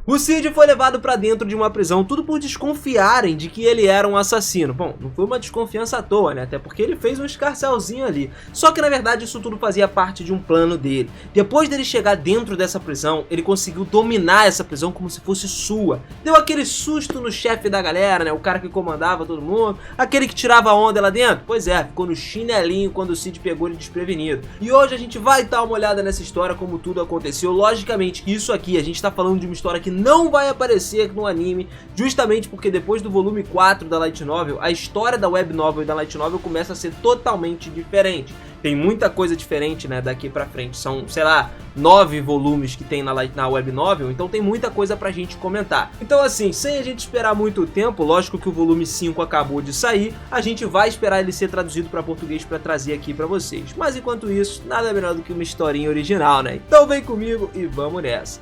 O Cid foi levado pra dentro de uma prisão, tudo por desconfiarem de que ele era um assassino. Bom, não foi uma desconfiança à toa, né? Até porque ele fez um escarcelzinho ali. Só que na verdade isso tudo fazia parte de um plano dele. Depois dele chegar dentro dessa prisão, ele conseguiu dominar essa prisão como se fosse sua. Deu aquele susto no chefe da galera, né? O cara que comandava todo mundo, aquele que tirava onda lá dentro. Pois é, ficou no chinelinho quando o Cid pegou ele desprevenido. E hoje a gente vai dar uma olhada nessa história, como tudo aconteceu. Logicamente que isso aqui, a gente tá falando de uma história que não vai aparecer no anime, justamente porque depois do volume 4 da Light Novel, a história da Web Novel e da Light Novel começa a ser totalmente diferente. Tem muita coisa diferente, né, daqui pra frente. São, sei lá, 9 volumes que tem na Web Novel, então tem muita coisa pra gente comentar. Então assim, sem a gente esperar muito tempo, lógico que o volume 5 acabou de sair, a gente vai esperar ele ser traduzido pra português pra trazer aqui pra vocês. Mas enquanto isso, nada melhor do que uma historinha original, né? Então vem comigo e vamos nessa.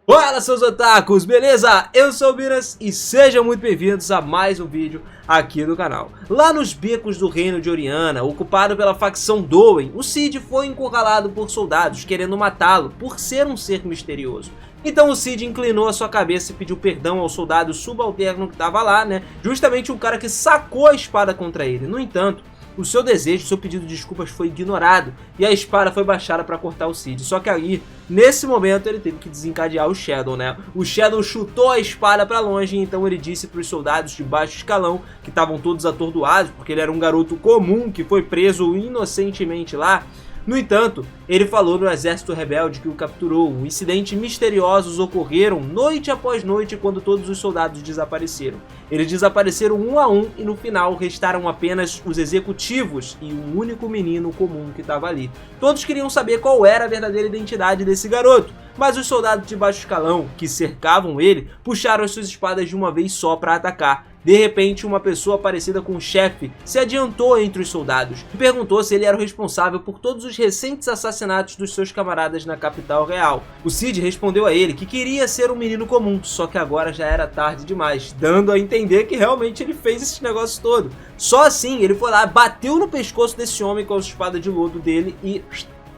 Fala seus otakus, beleza? Eu sou o Miras e sejam muito bem-vindos a mais um vídeo aqui do canal. Lá nos becos do reino de Oriana, ocupado pela facção Dowen, o Cid foi encurralado por soldados querendo matá-lo por ser um ser misterioso. Então o Cid inclinou a sua cabeça e pediu perdão ao soldado subalterno que estava lá, né? Justamente o cara que sacou a espada contra ele. No entanto, o seu desejo, o seu pedido de desculpas foi ignorado e a espada foi baixada para cortar o Cid. Só que aí, nesse momento, ele teve que desencadear o Shadow, né? O Shadow chutou a espada para longe e então ele disse para os soldados de baixo escalão, que estavam todos atordoados, porque ele era um garoto comum que foi preso inocentemente lá. No entanto, ele falou no exército rebelde que o capturou. Incidentes misteriosos ocorreram noite após noite quando todos os soldados desapareceram. Eles desapareceram um a um e no final restaram apenas os executivos e um único menino comum que estava ali. Todos queriam saber qual era a verdadeira identidade desse garoto, mas os soldados de baixo escalão, que cercavam ele, puxaram as suas espadas de uma vez só para atacar. De repente, uma pessoa parecida com o chefe se adiantou entre os soldados e perguntou se ele era o responsável por todos os recentes assassinatos dos seus camaradas na capital real. O Cid respondeu a ele que queria ser um menino comum, só que agora já era tarde demais, dando a entender que realmente ele fez esse negócio todo. Só assim, ele foi lá, bateu no pescoço desse homem com a espada de lodo dele e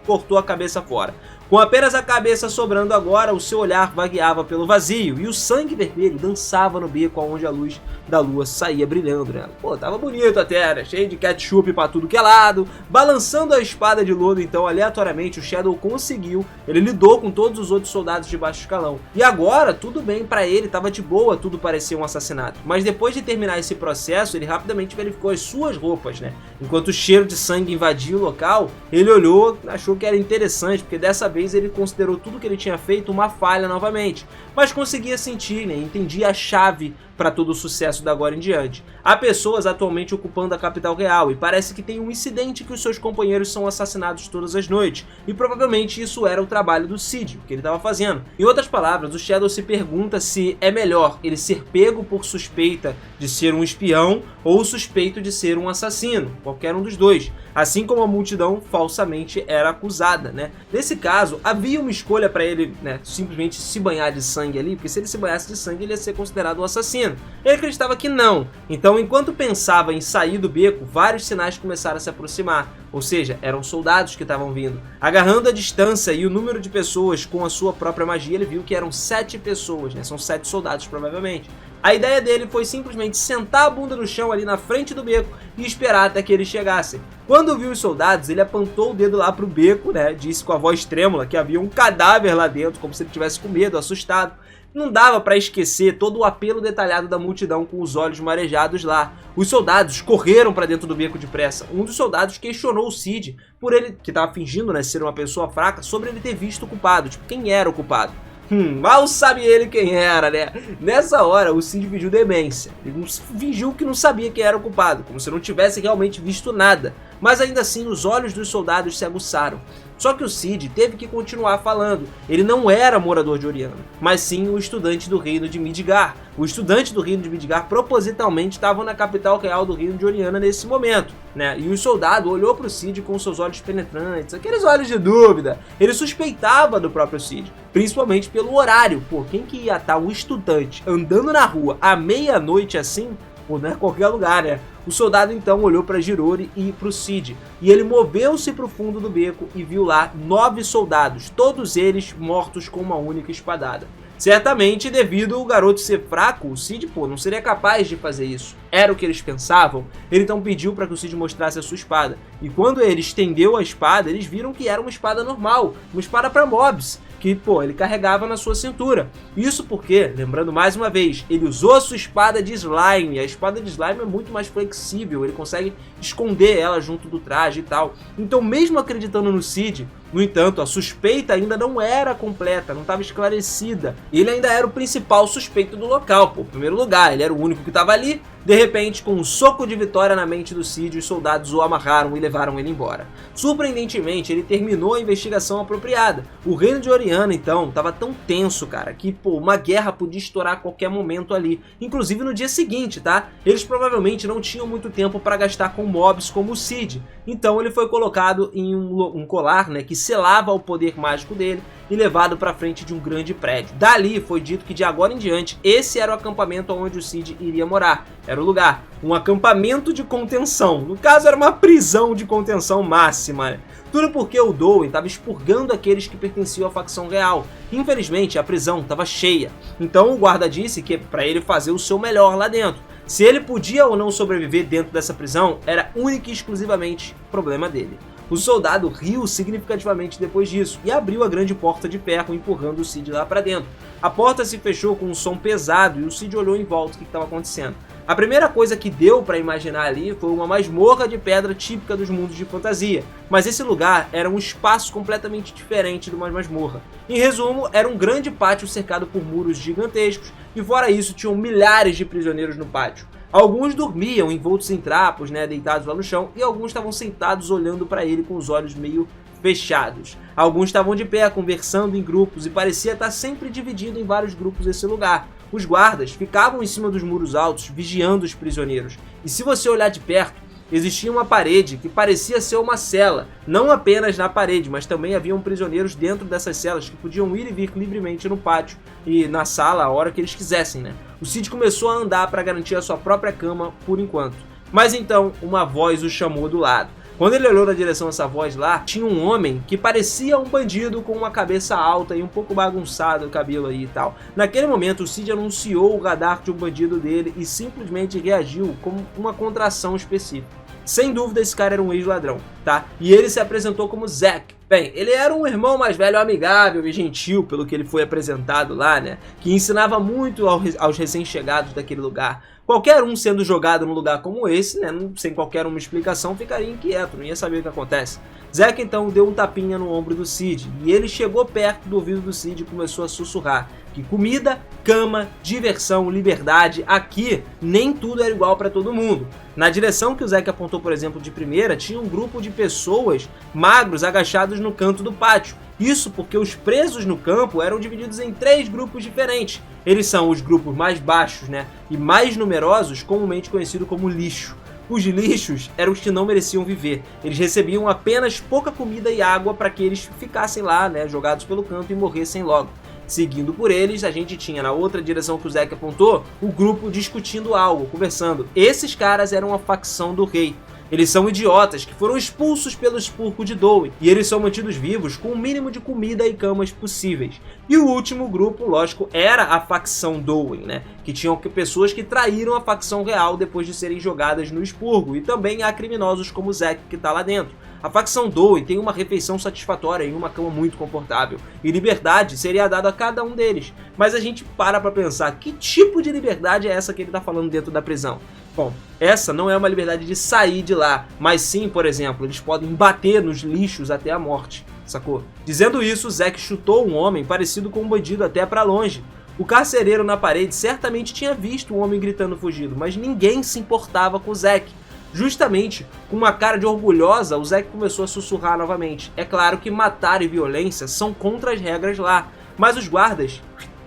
cortou a cabeça fora. Com apenas a cabeça sobrando agora, o seu olhar vagueava pelo vazio e o sangue vermelho dançava no beco onde a luz da lua saía brilhando nela. Pô, tava bonito até, né? Cheio de ketchup pra tudo que é lado. Balançando a espada de lodo, então, aleatoriamente, o Shadow conseguiu. Ele lidou com todos os outros soldados de baixo escalão. E agora, tudo bem pra ele, tava de boa, tudo parecia um assassinato. Mas depois de terminar esse processo, ele rapidamente verificou as suas roupas, né? Enquanto o cheiro de sangue invadia o local, ele olhou, achou que era interessante, porque dessa vez ele considerou tudo que ele tinha feito uma falha novamente, mas conseguia sentir, né, entendia a chave para todo o sucesso da agora em diante. Há pessoas atualmente ocupando a capital real e parece que tem um incidente que os seus companheiros são assassinados todas as noites, e provavelmente isso era o trabalho do Cid, o que ele estava fazendo. Em outras palavras, o Shadow se pergunta se é melhor ele ser pego por suspeita de ser um espião ou suspeito de ser um assassino, qualquer um dos dois, assim como a multidão falsamente era acusada, né? Nesse caso, havia uma escolha para ele, né, simplesmente se banhar de sangue ali, porque se ele se banhasse de sangue ele ia ser considerado um assassino. Ele acreditava que não. Então, enquanto pensava em sair do beco, vários sinais começaram a se aproximar. Ou seja, eram soldados que estavam vindo. Agarrando a distância e o número de pessoas com a sua própria magia, ele viu que eram 7 pessoas, né? São 7 soldados, provavelmente. A ideia dele foi simplesmente sentar a bunda no chão ali na frente do beco e esperar até que eles chegassem. Quando viu os soldados, ele apontou o dedo lá pro beco, né? Disse com a voz trêmula que havia um cadáver lá dentro, como se ele tivesse com medo, assustado. Não dava para esquecer todo o apelo detalhado da multidão com os olhos marejados lá. Os soldados correram para dentro do beco depressa. Um dos soldados questionou o Cid por ele, que estava fingindo, né, ser uma pessoa fraca, sobre ele ter visto o culpado, tipo, quem era o culpado. Mal sabe ele quem era, né? Nessa hora, o Cid fingiu demência. Ele fingiu que não sabia quem era o culpado, como se não tivesse realmente visto nada. Mas ainda assim, os olhos dos soldados se aguçaram. Só que o Cid teve que continuar falando. Ele não era morador de Oriana, mas sim o estudante do reino de Midgar. O estudante do reino de Midgar propositalmente estava na capital real do reino de Oriana nesse momento, né? E o soldado olhou para o Cid com seus olhos penetrantes, aqueles olhos de dúvida. Ele suspeitava do próprio Cid, principalmente pelo horário. Pô, quem que ia estar um estudante andando na rua à meia-noite assim? pô, não é qualquer lugar, né? O soldado então olhou para Jirori e para o Cid, e ele moveu-se para o fundo do beco e viu lá 9 soldados, todos eles mortos com uma única espadada. Certamente, devido ao garoto ser fraco, o Cid, pô, não seria capaz de fazer isso. Era o que eles pensavam. Ele então pediu para que o Cid mostrasse a sua espada. E quando ele estendeu a espada, eles viram que era uma espada normal, uma espada para mobs, que, pô, ele carregava na sua cintura. Isso porque, lembrando mais uma vez, ele usou a sua espada de slime. A espada de slime é muito mais flexível, ele consegue esconder ela junto do traje e tal. Então, mesmo acreditando no Cid, no entanto, a suspeita ainda não era completa, não estava esclarecida. Ele ainda era o principal suspeito do local, pô. Em primeiro lugar, ele era o único que estava ali. De repente, com um soco de vitória na mente do Cid, os soldados o amarraram e levaram ele embora. Surpreendentemente, ele terminou a investigação apropriada. O reino de Oriana, então, estava tão tenso, cara, que, pô, uma guerra podia estourar a qualquer momento ali. Inclusive no dia seguinte, tá? Eles provavelmente não tinham muito tempo para gastar com mobs como o Cid. Então ele foi colocado em um colar, né, que selava o poder mágico dele e levado para frente de um grande prédio. Dali foi dito que de agora em diante esse era o acampamento onde o Cid iria morar. Era o lugar, um acampamento de contenção. No caso era uma prisão de contenção máxima, né? Tudo porque o Dowen estava expurgando aqueles que pertenciam à facção real. Infelizmente a prisão estava cheia. Então o guarda disse que para ele fazer o seu melhor lá dentro. Se ele podia ou não sobreviver dentro dessa prisão era única e exclusivamente problema dele. O soldado riu significativamente depois disso e abriu a grande porta de ferro, empurrando o Cid lá para dentro. A porta se fechou com um som pesado e o Cid olhou em volta o que estava acontecendo. A primeira coisa que deu para imaginar ali foi uma masmorra de pedra típica dos mundos de fantasia, mas esse lugar era um espaço completamente diferente de uma masmorra. Em resumo, era um grande pátio cercado por muros gigantescos e fora isso tinham milhares de prisioneiros no pátio. Alguns dormiam envoltos em trapos, né, deitados lá no chão, e alguns estavam sentados olhando para ele com os olhos meio fechados. Alguns estavam de pé, conversando em grupos, e parecia estar sempre dividido em vários grupos esse lugar. Os guardas ficavam em cima dos muros altos, vigiando os prisioneiros. E se você olhar de perto, existia uma parede que parecia ser uma cela. Não apenas na parede, mas também haviam prisioneiros dentro dessas celas que podiam ir e vir livremente no pátio e na sala a hora que eles quisessem, né? O Cid começou a andar para garantir a sua própria cama por enquanto. Mas então, uma voz o chamou do lado. Quando ele olhou na direção dessa voz lá, tinha um homem que parecia um bandido com uma cabeça alta e um pouco bagunçado o cabelo aí e tal. Naquele momento, o Cid anunciou o radar de um bandido dele e simplesmente reagiu com uma contração específica. Sem dúvida, esse cara era um ex-ladrão, tá? E ele se apresentou como Zack. Bem, ele era um irmão mais velho amigável e gentil, pelo que ele foi apresentado lá, né? Que ensinava muito aos recém-chegados daquele lugar. Qualquer um sendo jogado num lugar como esse, né, sem qualquer uma explicação, ficaria inquieto, não ia saber o que acontece. Zack então deu um tapinha no ombro do Cid, e ele chegou perto do ouvido do Cid e começou a sussurrar que comida, cama, diversão, liberdade, aqui nem tudo era igual para todo mundo. Na direção que o Zack apontou, por exemplo, de primeira, tinha um grupo de pessoas magros agachados no canto do pátio. Isso porque os presos no campo eram divididos em 3 grupos diferentes. Eles são os grupos mais baixos, né, e mais numerosos, comumente conhecidos como lixo. Os lixos eram os que não mereciam viver. Eles recebiam apenas pouca comida e água para que eles ficassem lá, né, jogados pelo canto e morressem logo. Seguindo por eles, a gente tinha na outra direção que o Zack apontou, o grupo discutindo algo, conversando. Esses caras eram a facção do rei. Eles são idiotas que foram expulsos pelo expurgo de Dowen, e eles são mantidos vivos com o mínimo de comida e camas possíveis. E o último grupo, lógico, era a facção Dowen, né? Que tinham pessoas que traíram a facção real depois de serem jogadas no expurgo, e também há criminosos como o Zack que tá lá dentro. A facção Dowen tem uma refeição satisfatória e uma cama muito confortável, e liberdade seria dada a cada um deles. Mas a gente para pra pensar, que tipo de liberdade é essa que ele tá falando dentro da prisão? Bom, essa não é uma liberdade de sair de lá, mas sim, por exemplo, eles podem bater nos lixos até a morte, sacou? Dizendo isso, Zack chutou um homem parecido com um bandido até pra longe. O carcereiro na parede certamente tinha visto o homem gritando fugido, mas ninguém se importava com o Zack. Justamente, com uma cara de orgulhosa, o Zack começou a sussurrar novamente. É claro que matar e violência são contra as regras lá, mas os guardas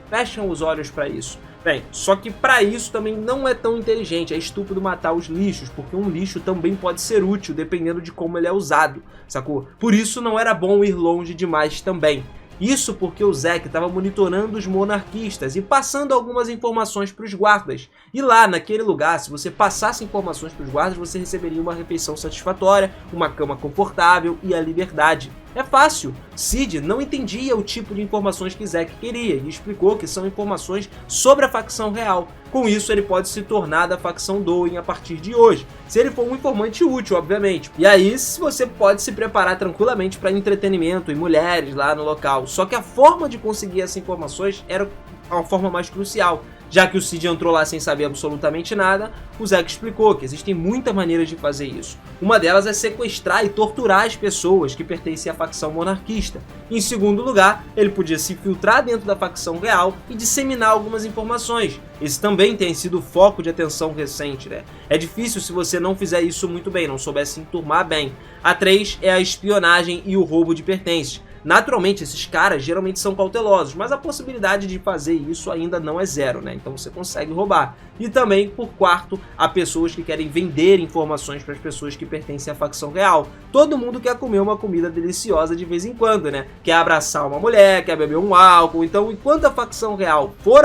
fecham os olhos para isso. Bem, só que para isso também não é tão inteligente, é estúpido matar os lixos, porque um lixo também pode ser útil, dependendo de como ele é usado, sacou? Por isso não era bom ir longe demais também. Isso porque o Zack estava monitorando os monarquistas e passando algumas informações para os guardas. E lá, naquele lugar, se você passasse informações para os guardas, você receberia uma refeição satisfatória, uma cama confortável e a liberdade. É fácil. Cid não entendia o tipo de informações que Zack queria e explicou que são informações sobre a facção real. Com isso, ele pode se tornar da facção Doin a partir de hoje, se ele for um informante útil, obviamente. E aí, você pode se preparar tranquilamente para entretenimento e mulheres lá no local. Só que a forma de conseguir essas informações era a forma mais crucial. Já que o Cid entrou lá sem saber absolutamente nada, o Zack explicou que existem muitas maneiras de fazer isso. Uma delas é sequestrar e torturar as pessoas que pertencem à facção monarquista. Em segundo lugar, ele podia se infiltrar dentro da facção real e disseminar algumas informações. Esse também tem sido o foco de atenção recente, né? É difícil se você não fizer isso muito bem, não souber se enturmar bem. A 3 é a espionagem e o roubo de pertences. Naturalmente, esses caras geralmente são cautelosos, mas a possibilidade de fazer isso ainda não é zero, né? Então você consegue roubar. E também, por quarto, há pessoas que querem vender informações para as pessoas que pertencem à facção real. Todo mundo quer comer uma comida deliciosa de vez em quando, né? Quer abraçar uma mulher, quer beber um álcool. Então, enquanto a facção real for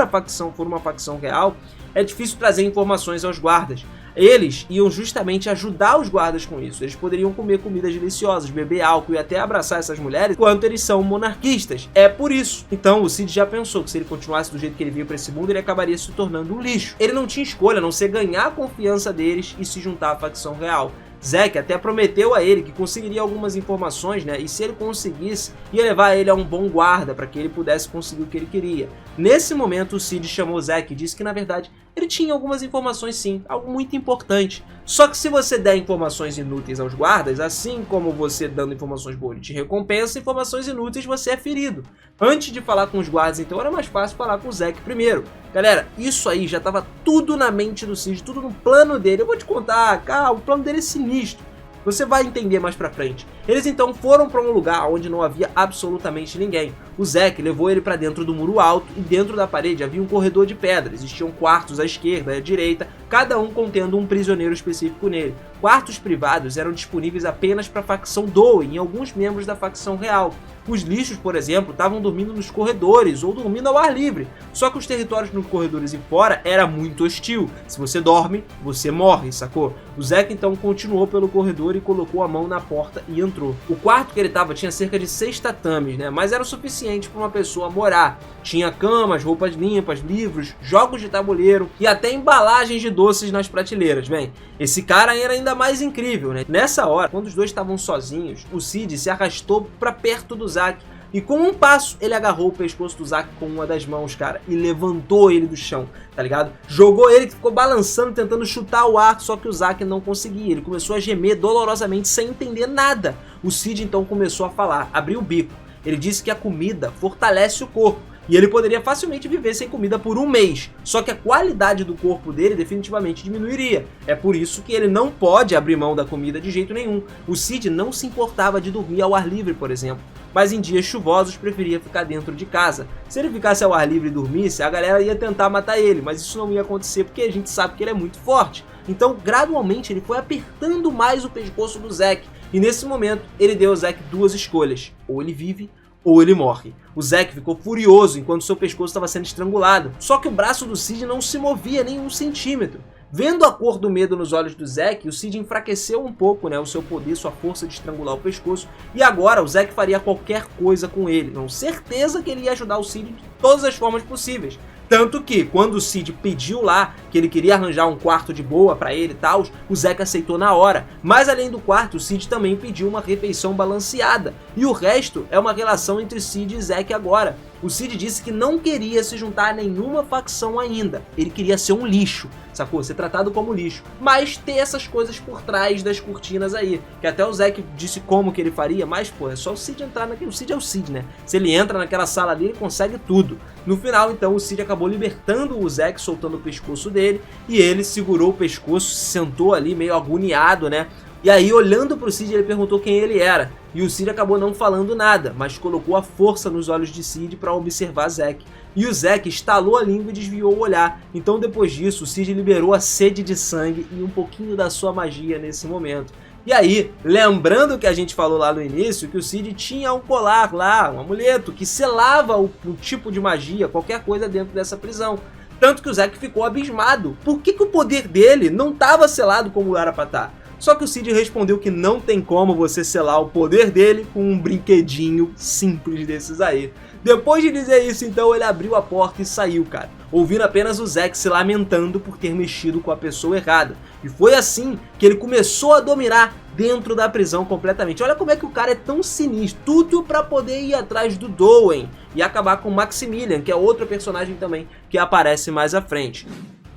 uma facção real, é difícil trazer informações aos guardas. Eles iam justamente ajudar os guardas com isso. Eles poderiam comer comidas deliciosas, beber álcool e até abraçar essas mulheres enquanto eles são monarquistas. É por isso. Então o Cid já pensou que se ele continuasse do jeito que ele veio para esse mundo, ele acabaria se tornando um lixo. Ele não tinha escolha a não ser ganhar a confiança deles e se juntar à facção real. Zack até prometeu a ele que conseguiria algumas informações, né? E se ele conseguisse, ia levar ele a um bom guarda para que ele pudesse conseguir o que ele queria. Nesse momento, o Cid chamou Zack e disse que, na verdade, ele tinha algumas informações sim, algo muito importante. Só que se você der informações inúteis aos guardas, assim como você dando informações boas te recompensa, informações inúteis você é ferido. Antes de falar com os guardas, então, era mais fácil falar com o Zack primeiro. Galera, isso aí já estava tudo na mente do Cid, tudo no plano dele. Eu vou te contar, cara, o plano dele é sinistro. Você vai entender mais pra frente. Eles então foram para um lugar onde não havia absolutamente ninguém. O Zack levou ele para dentro do muro alto e dentro da parede havia um corredor de pedra. Existiam quartos à esquerda e à direita, cada um contendo um prisioneiro específico nele. Quartos privados eram disponíveis apenas para a facção Doin e alguns membros da facção real. Os lixos, por exemplo, estavam dormindo nos corredores ou dormindo ao ar livre. Só que os territórios nos corredores e fora era muito hostil. Se você dorme, você morre, sacou? O Zack então continuou pelo corredor e colocou a mão na porta e entrou. O quarto que ele estava tinha cerca de 6 tatames, né? Mas era o suficiente para uma pessoa morar. Tinha camas, roupas limpas, livros, jogos de tabuleiro e até embalagens de doces nas prateleiras. Bem, esse cara era ainda mais incrível, né? Nessa hora, quando os dois estavam sozinhos, o Cid se arrastou para perto do Zack e com um passo ele agarrou o pescoço do Zack com uma das mãos, cara, e levantou ele do chão, tá ligado? Jogou ele, que ficou balançando, tentando chutar o ar, só que o Zack não conseguia. Ele começou a gemer dolorosamente sem entender nada. O Cid então começou a falar, abriu o bico. Ele disse que a comida fortalece o corpo e ele poderia facilmente viver sem comida por um mês, só que a qualidade do corpo dele definitivamente diminuiria. É por isso que ele não pode abrir mão da comida de jeito nenhum. O Cid não se importava de dormir ao ar livre, por exemplo, mas em dias chuvosos preferia ficar dentro de casa. Se ele ficasse ao ar livre e dormisse, a galera ia tentar matar ele, mas isso não ia acontecer porque a gente sabe que ele é muito forte. Então, gradualmente, ele foi apertando mais o pescoço do Zack, e nesse momento ele deu ao Zack duas escolhas: ou ele vive ou ele morre. O Zack ficou furioso enquanto seu pescoço estava sendo estrangulado, só que o braço do Cid não se movia nem um centímetro. Vendo a cor do medo nos olhos do Zack, o Cid enfraqueceu um pouco, né, o seu poder, sua força de estrangular o pescoço, e agora o Zack faria qualquer coisa com ele. Com certeza que ele ia ajudar o Cid de todas as formas possíveis. Tanto que, quando o Cid pediu lá que ele queria arranjar um quarto de boa pra ele e tal, o Zack aceitou na hora. Mas além do quarto, o Cid também pediu uma refeição balanceada. E o resto é uma relação entre Cid e Zack agora. O Cid disse que não queria se juntar a nenhuma facção ainda. Ele queria ser um lixo, sacou? Ser tratado como lixo. Mas ter essas coisas por trás das cortinas aí. Que até o Zack disse como que ele faria, mas pô, é só o Cid entrar naquele... O Cid é o Cid, né? Se ele entra naquela sala ali, ele consegue tudo. No final, então, o Cid acabou libertando o Zack, soltando o pescoço dele. E ele segurou o pescoço, se sentou ali meio agoniado, né? E aí, olhando pro Cid, ele perguntou quem ele era. E o Cid acabou não falando nada, mas colocou a força nos olhos de Cid para observar Zack. E o Zack estalou a língua e desviou o olhar. Então, depois disso, o Cid liberou a sede de sangue e um pouquinho da sua magia nesse momento. E aí, lembrando que a gente falou lá no início que o Cid tinha um colar lá, um amuleto, que selava o tipo de magia, qualquer coisa dentro dessa prisão. Tanto que o Zack ficou abismado. Por que o poder dele não estava selado como era pra estar? Só que o Cid respondeu que não tem como você selar o poder dele com um brinquedinho simples desses aí. Depois de dizer isso, então, ele abriu a porta e saiu, cara, ouvindo apenas o Zack se lamentando por ter mexido com a pessoa errada. E foi assim que ele começou a dominar dentro da prisão completamente. Olha como é que o cara é tão sinistro, tudo pra poder ir atrás do Dowen e acabar com o Maximilian, que é outro personagem também que aparece mais à frente.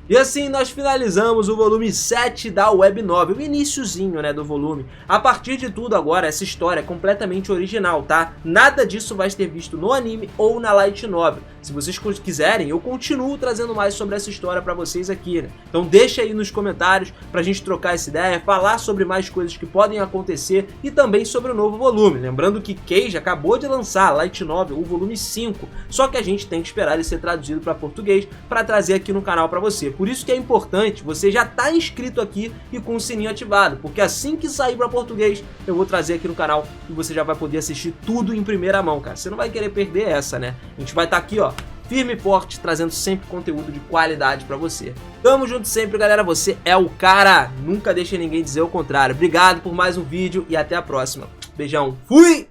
E assim nós finalizamos o volume 7 da Web Novel, o iniciozinho, né, do volume. A partir de tudo agora, essa história é completamente original, tá? Nada disso vai ser visto no anime ou na Light Novel. Se vocês quiserem, eu continuo trazendo mais sobre essa história pra vocês aqui, né? Então deixa aí nos comentários pra gente trocar essa ideia, falar sobre mais coisas que podem acontecer e também sobre o novo volume. Lembrando que Cage acabou de lançar a Light Novel, o volume 5, só que a gente tem que esperar ele ser traduzido pra português pra trazer aqui no canal pra você. Por isso que é importante você já tá inscrito aqui e com o sininho ativado, porque assim que sair para português eu vou trazer aqui no canal e você já vai poder assistir tudo em primeira mão, cara. Você não vai querer perder essa, né? A gente vai estar aqui, ó, firme e forte, trazendo sempre conteúdo de qualidade para você. Tamo junto sempre, galera. Você é o cara. Nunca deixe ninguém dizer o contrário. Obrigado por mais um vídeo e até a próxima. Beijão. Fui!